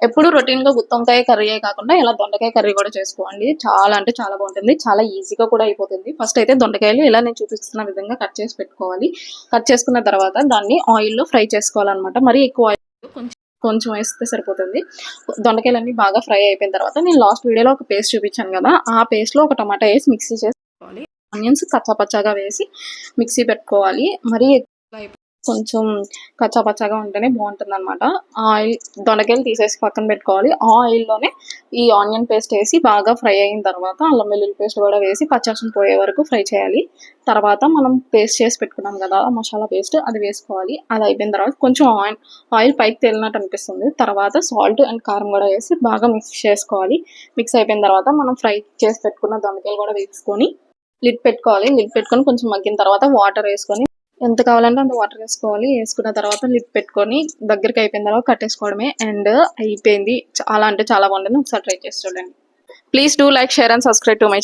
ఎప్పుడు రొటీన్‌గా గుత్తొంకాయ కర్రీయే కాకుండా ఇలా దొండకాయ కర్రీ కూడా చేసుకోండి. చాలా అంటే చాలా బాగుంటుంది. చాలా ఈజీగా కూడా అయిపోతుంది. ఫస్ట్ అయితే దొండకాయలు ఇలా నేను చూపిస్తున్న విధంగా కట్ చేసి పెట్టుకోవాలి. కట్ చేసుకున్న తర్వాత దాన్ని ఆయిల్‌లో ఫ్రై చేసుకోవాలన్నమాట. మరీ ఎక్కువ ఆయిల్ కొంచెం కొంచెం వేస్తే సరిపోతుంది. దొండకాయలన్నీ బాగా ఫ్రై అయిపోయిన తర్వాత నేను లాస్ట్ వీడియోలో ఒక పేస్ట్ చూపించాను కదా! ఆ పేస్ట్‌లో ఒక టమాటా వేసి మిక్సీ చేసుకోవాలి. ఆనియన్స్ కచ్చా పచ్చాగా వేసి మిక్సీ పెట్టుకోవాలి. మరీ కొంచెం కచ్చా పచ్చాగా ఉంటేనే బాగుంటుందన్నమాట. ఆయిల్ దొండకాయలు తీసేసి పక్కన పెట్టుకోవాలి. ఆ ఆయిల్‌లోనే ఈ ఆనియన్ పేస్ట్ వేసి బాగా ఫ్రై అయిన తర్వాత అల్లం వెల్లుల్లి పేస్ట్ కూడా వేసి పచ్చివాసన పోయే వరకు ఫ్రై చేయాలి. తర్వాత మనం పేస్ట్ చేసి పెట్టుకున్నాం కదా మసాలా పేస్ట్, అది వేసుకోవాలి. అది అయిపోయిన తర్వాత కొంచెం ఆయిల్ పైకి తేలినట్టు అనిపిస్తుంది. తర్వాత సాల్ట్ అండ్ కారం కూడా వేసి బాగా మిక్స్ చేసుకోవాలి. మిక్స్ అయిపోయిన తర్వాత మనం ఫ్రై చేసి పెట్టుకున్న దొండకాయలు కూడా వేసుకొని లిడ్ పెట్టుకోవాలి. లిడ్ పెట్టుకొని కొంచెం మగ్గిన తర్వాత వాటర్ వేసుకొని ఎంత కావాలంటే అంత వాటర్ వేసుకోవాలి. వేసుకున్న తర్వాత లిడ్ పెట్టుకొని దగ్గరికి అయిపోయిన తర్వాత కట్టేసుకోవడమే. అండ్ అయిపోయింది. చాలా అంటే చాలా బాగుంటుంది. ఒకసారి ట్రై చేసి చూడండి. Please do like, share and subscribe to my